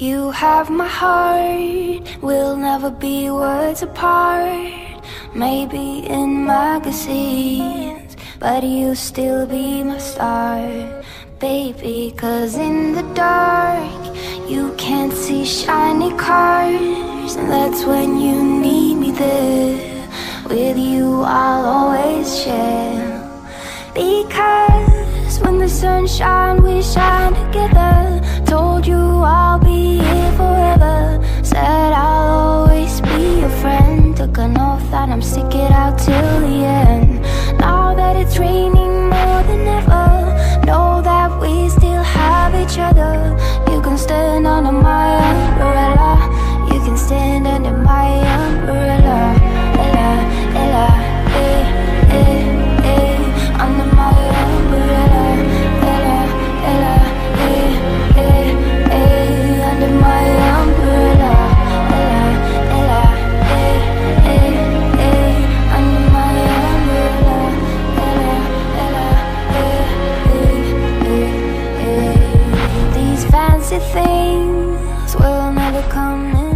You have my heart, we'll never be worlds apart. Maybe in magazines, but you'll still be my star, baby. Cause in the dark, you can't see shiny cars, and that's when you need me there. With you I'll always share. Because when the sun shines, we shine together. Told you I'll be here forever. Said I'll always be your friend. Took an oath that I'm stick it out till the end. Now that it's raining more than ever, know that we still have each other. You can stand under my umbrella. You can stand under my umbrella. Ella, Ella, eh, eh, eh. Under my umbrella. Ella, Ella, eh, eh, eh. Under my umbrella. Ella, Ella, eh, eh, eh. Under my umbrella. Ella, Ella, eh, eh, eh, eh. These fancy things will never come in